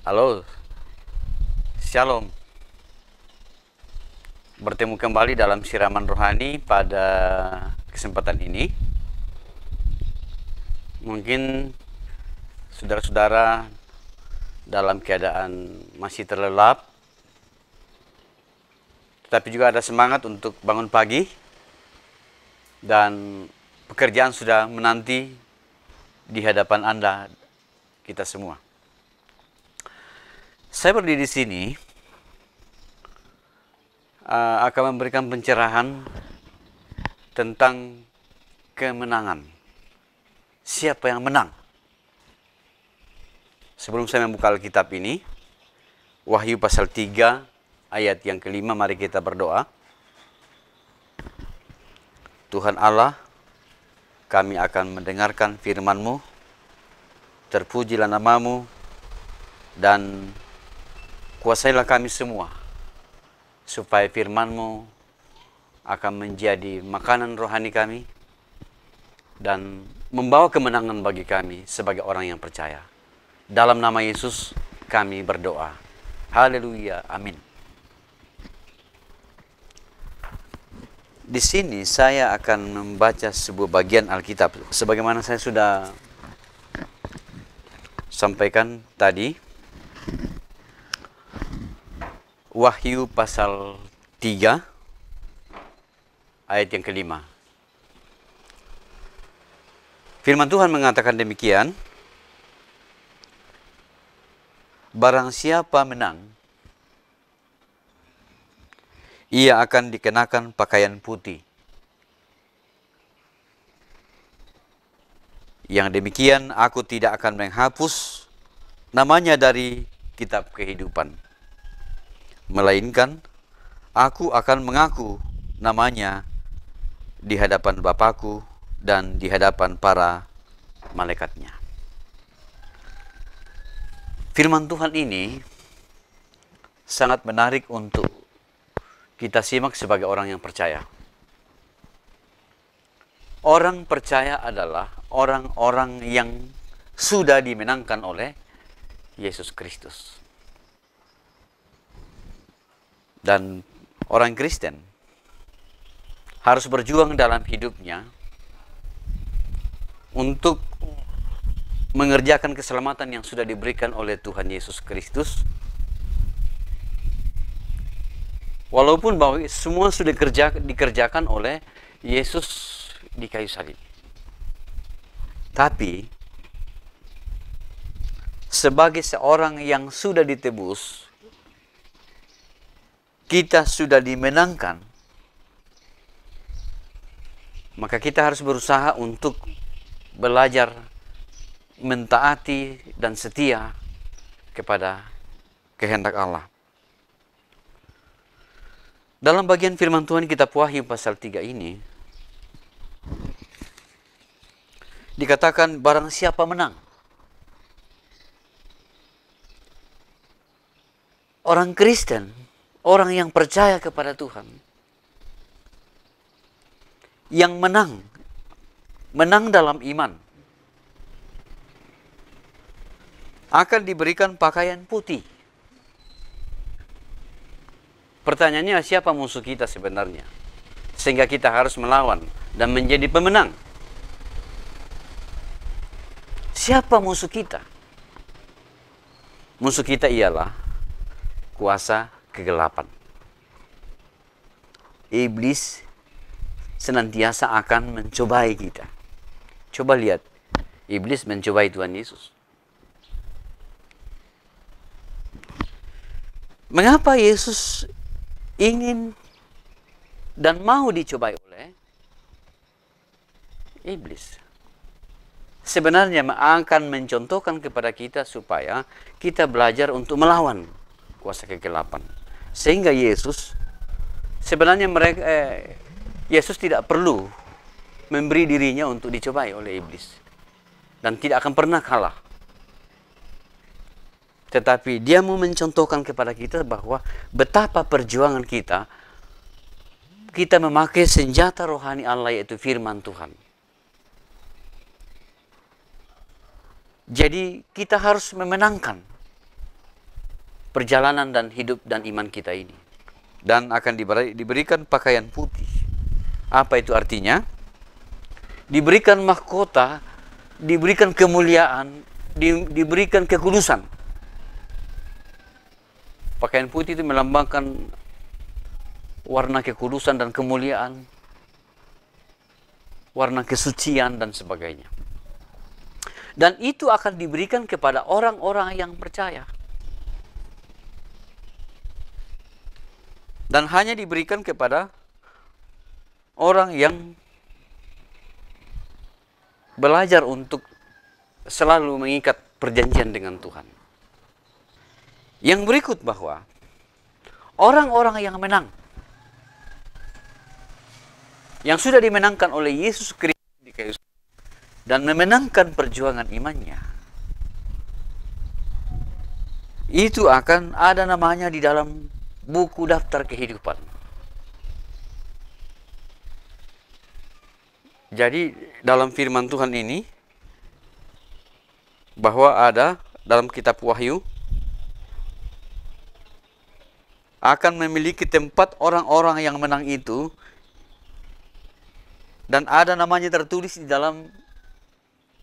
Halo, Shalom. Bertemu kembali dalam siraman rohani pada kesempatan ini. Mungkin saudara-saudara dalam keadaan masih terlelap, tetapi juga ada semangat untuk bangun pagi, dan pekerjaan sudah menanti di hadapan Anda, kita semua. Saya berdiri di sini akan memberikan pencerahan tentang kemenangan. Siapa yang menang? Sebelum saya membuka Alkitab ini, Wahyu pasal 3 ayat yang kelima, mari kita berdoa. Tuhan Allah, kami akan mendengarkan firman-Mu, terpujilah nama-Mu, dan kuasailah kami semua, supaya firman-Mu akan menjadi makanan rohani kami dan membawa kemenangan bagi kami sebagai orang yang percaya. Dalam nama Yesus kami berdoa. Haleluya, amin. Di sini saya akan membaca sebuah bagian Alkitab. Sebagaimana saya sudah sampaikan tadi, Wahyu pasal 3 ayat yang kelima. Firman Tuhan mengatakan demikian, barang siapa menang, ia akan dikenakan pakaian putih. Yang demikian aku tidak akan menghapus namanya dari kitab kehidupan, melainkan aku akan mengaku namanya di hadapan Bapakku dan di hadapan para malaikatnya. Firman Tuhan ini sangat menarik untuk kita simak sebagai orang yang percaya. Orang percaya adalah orang-orang yang sudah dimenangkan oleh Yesus Kristus. Dan orang Kristen harus berjuang dalam hidupnya untuk mengerjakan keselamatan yang sudah diberikan oleh Tuhan Yesus Kristus. Walaupun bahwa semua sudah dikerjakan oleh Yesus di kayu salib. Tapi sebagai seorang yang sudah ditebus, kita sudah dimenangkan, maka kita harus berusaha untuk belajar mentaati dan setia kepada kehendak Allah. Dalam bagian firman Tuhan kitab Wahyu pasal 3 ini dikatakan barang siapa menang. Orang Kristen, orang yang percaya kepada Tuhan, yang menang dalam iman, akan diberikan pakaian putih. Pertanyaannya, siapa musuh kita sebenarnya? Sehingga kita harus melawan dan menjadi pemenang. Siapa musuh kita? Musuh kita ialah kuasa kegelapan. Iblis senantiasa akan mencobai kita. Coba lihat, iblis mencobai Tuhan Yesus. Mengapa Yesus ingin dan mau dicobai oleh iblis? Sebenarnya akan mencontohkan kepada kita supaya kita belajar untuk melawan kuasa kegelapan. Sehingga Yesus sebenarnya Yesus tidak perlu memberi dirinya untuk dicobai oleh iblis, dan tidak akan pernah kalah. Tetapi dia mau mencontohkan kepada kita bahwa betapa perjuangan kita memakai senjata rohani Allah, yaitu firman Tuhan. Jadi kita harus memenangkan perjalanan dan hidup dan iman kita ini. Dan akan diberikan pakaian putih. Apa itu artinya? Diberikan mahkota, diberikan kemuliaan, diberikan kekudusan. Pakaian putih itu melambangkan warna kekudusan dan kemuliaan, warna kesucian dan sebagainya. Dan itu akan diberikan kepada orang-orang yang percaya. Dan hanya diberikan kepada orang yang belajar untuk selalu mengikat perjanjian dengan Tuhan. Yang berikut bahwa orang-orang yang menang, yang sudah dimenangkan oleh Yesus Kristus di kayu salib dan memenangkan perjuangan imannya, itu akan ada namanya di dalam buku daftar kehidupan. Jadi dalam firman Tuhan ini, bahwa ada dalam kitab Wahyu, akan memiliki tempat orang-orang yang menang itu, dan ada namanya tertulis di dalam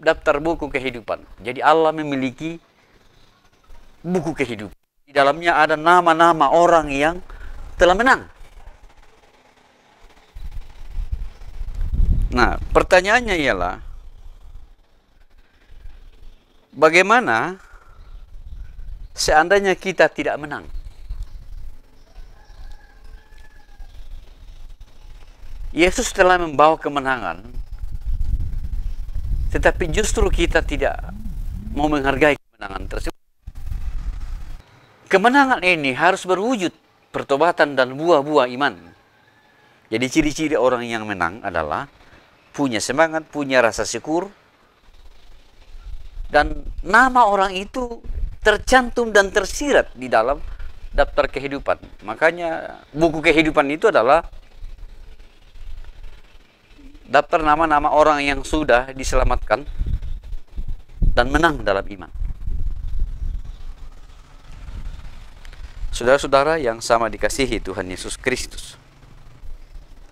daftar buku kehidupan. Jadi Allah memiliki buku kehidupan. Di dalamnya ada nama-nama orang yang telah menang. Nah, pertanyaannya ialah, bagaimana seandainya kita tidak menang? Yesus telah membawa kemenangan, tetapi justru kita tidak mau menghargai kemenangan tersebut. Kemenangan ini harus berwujud pertobatan dan buah-buah iman. Jadi ciri-ciri orang yang menang adalah punya semangat, punya rasa syukur, dan nama orang itu tercantum dan tersirat di dalam daftar kehidupan. Makanya buku kehidupan itu adalah daftar nama-nama orang yang sudah diselamatkan dan menang dalam iman. Saudara-saudara yang sama dikasihi Tuhan Yesus Kristus,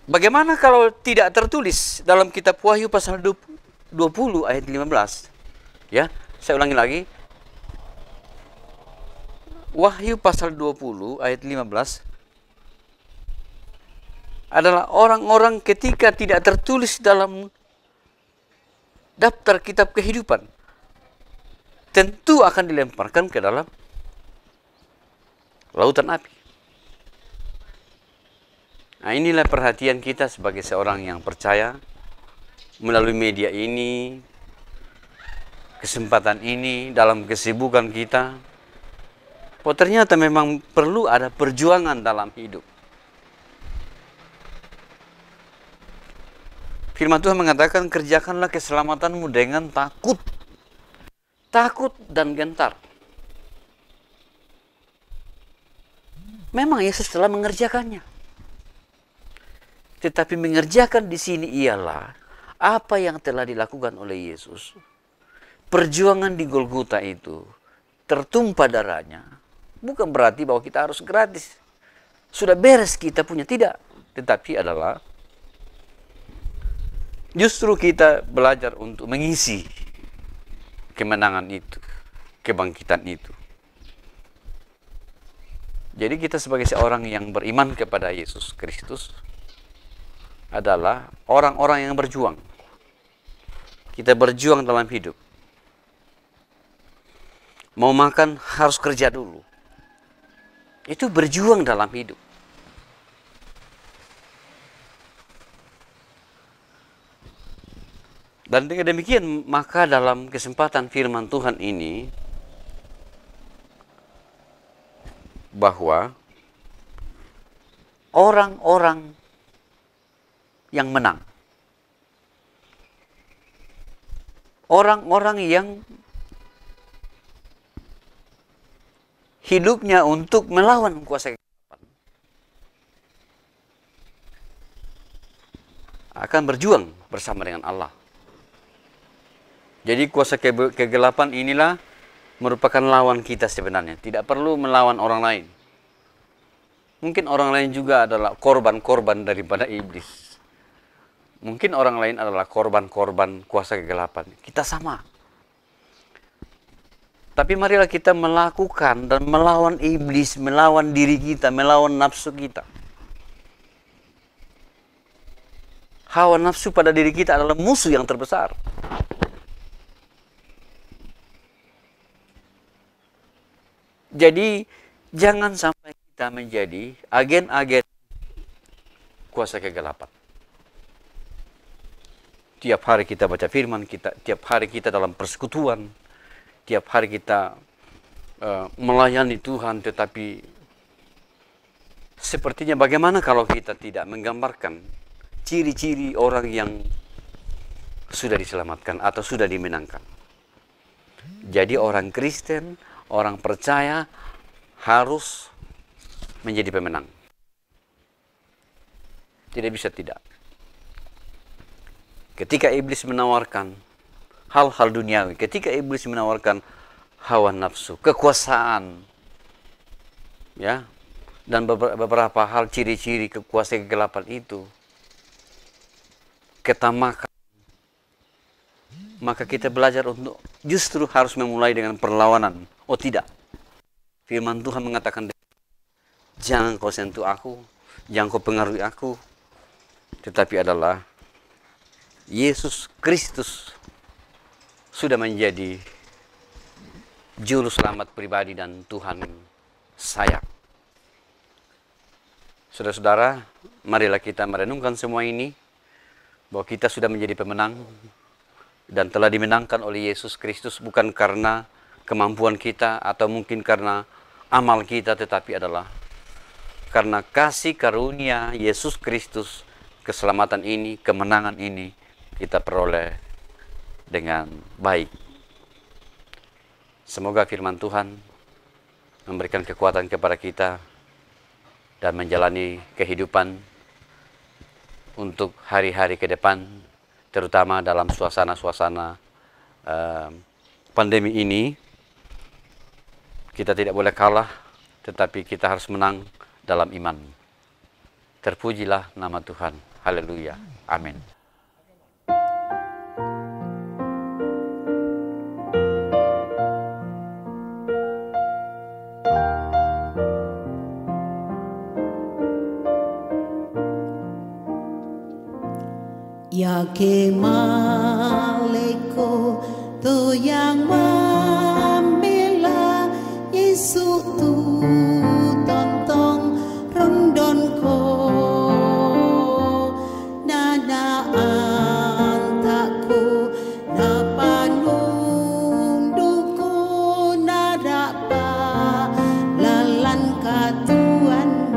bagaimana kalau tidak tertulis dalam kitab Wahyu pasal 20 ayat 15? Ya, saya ulangi lagi. Wahyu pasal 20 ayat 15 adalah orang-orang ketika tidak tertulis dalam daftar kitab kehidupan, tentu akan dilemparkan ke dalam lautan api. Nah, inilah perhatian kita sebagai seorang yang percaya melalui media ini, kesempatan ini, dalam kesibukan kita. Oh, ternyata memang perlu ada perjuangan dalam hidup. Firman Tuhan mengatakan, kerjakanlah keselamatanmu dengan takut. Takut dan gentar. Memang Yesus telah mengerjakannya. Tetapi mengerjakan di sini ialah apa yang telah dilakukan oleh Yesus. Perjuangan di Golgota itu, tertumpah darahnya, bukan berarti bahwa kita harus gratis. Sudah beres kita punya, tidak. Tetapi adalah justru kita belajar untuk mengisi kemenangan itu, kebangkitan itu. Jadi kita sebagai seorang yang beriman kepada Yesus Kristus adalah orang-orang yang berjuang. Kita berjuang dalam hidup. Mau makan harus kerja dulu. Itu berjuang dalam hidup. Dan dengan demikian, maka dalam kesempatan firman Tuhan ini, bahwa orang-orang yang menang, orang-orang yang hidupnya untuk melawan kuasa kegelapan, akan berjuang bersama dengan Allah. Jadi kuasa kegelapan inilah merupakan lawan kita sebenarnya. Tidak perlu melawan orang lain. Mungkin orang lain juga adalah korban-korban daripada iblis. Mungkin orang lain adalah korban-korban kuasa kegelapan. Kita sama. Tapi marilah kita melakukan dan melawan iblis, melawan diri kita, melawan nafsu kita. Hawa nafsu pada diri kita adalah musuh yang terbesar. Jadi, jangan sampai kita menjadi agen-agen kuasa kegelapan. Tiap hari kita baca firman kita, tiap hari kita dalam persekutuan, tiap hari kita melayani Tuhan, tetapi sepertinya bagaimana kalau kita tidak menggambarkan ciri-ciri orang yang sudah diselamatkan atau sudah dimenangkan. Jadi orang Kristen, orang percaya harus menjadi pemenang. Tidak bisa tidak. Ketika iblis menawarkan hal-hal duniawi, ketika iblis menawarkan hawa nafsu, kekuasaan, ya, dan beberapa hal ciri-ciri kekuasaan kegelapan itu, ketamakan, maka kita belajar untuk justru harus memulai dengan perlawanan. Oh tidak, firman Tuhan mengatakan, jangan kau sentuh aku, jangan kau pengaruhi aku, tetapi adalah Yesus Kristus sudah menjadi juru selamat pribadi dan Tuhan saya. Saudara-saudara, marilah kita merenungkan semua ini, bahwa kita sudah menjadi pemenang dan telah dimenangkan oleh Yesus Kristus, bukan karena kemampuan kita atau mungkin karena amal kita, tetapi adalah karena kasih karunia Yesus Kristus. Keselamatan ini, kemenangan ini kita peroleh dengan baik. Semoga firman Tuhan memberikan kekuatan kepada kita dan menjalani kehidupan untuk hari-hari ke depan, terutama dalam suasana-suasana pandemi ini. Kita tidak boleh kalah, tetapi kita harus menang dalam iman. Terpujilah nama Tuhan. Haleluya. Amin. Yake maleko to yang membela Yesus tu tontong rondon ko nada antaku na panunduku narapa lalan katuan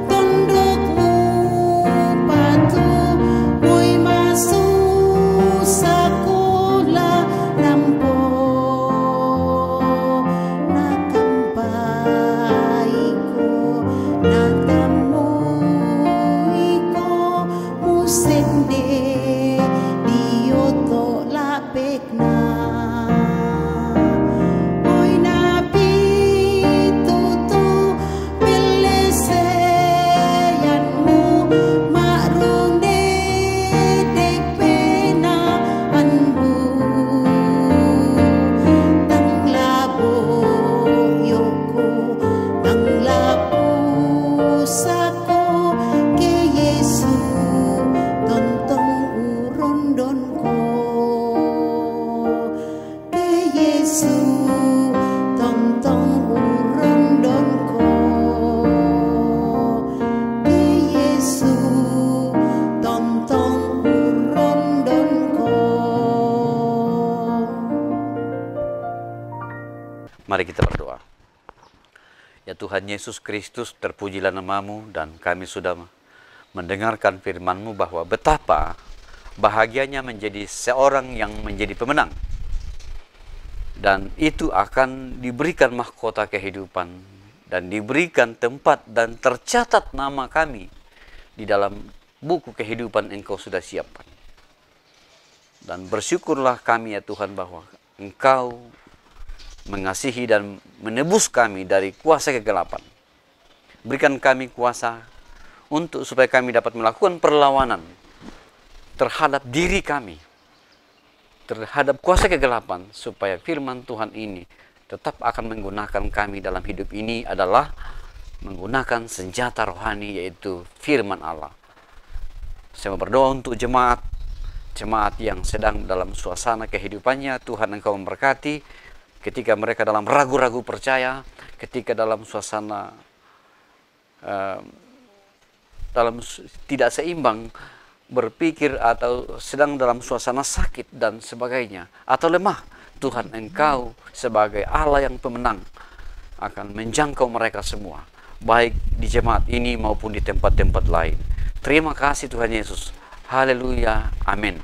tunduk Mari kita berdoa. Ya Tuhan Yesus Kristus, terpujilah nama-Mu, dan kami sudah mendengarkan firman-Mu bahwa betapa bahagianya menjadi seorang yang menjadi pemenang. Dan itu akan diberikan mahkota kehidupan dan diberikan tempat dan tercatat nama kami di dalam buku kehidupan Engkau sudah siapkan. Dan bersyukurlah kami ya Tuhan bahwa Engkau mengasihi dan menebus kami dari kuasa kegelapan. Berikan kami kuasa untuk supaya kami dapat melakukan perlawanan terhadap diri kami, terhadap kuasa kegelapan, supaya firman Tuhan ini tetap akan menggunakan kami dalam hidup ini adalah menggunakan senjata rohani, yaitu firman Allah. Saya berdoa untuk jemaat yang sedang dalam suasana kehidupannya. Tuhan Engkau memberkati ketika mereka dalam ragu-ragu percaya, ketika dalam suasana dalam tidak seimbang berpikir, atau sedang dalam suasana sakit dan sebagainya, atau lemah. Tuhan Engkau sebagai Allah yang pemenang akan menjangkau mereka semua, baik di jemaat ini maupun di tempat-tempat lain. Terima kasih Tuhan Yesus. Haleluya. Amin.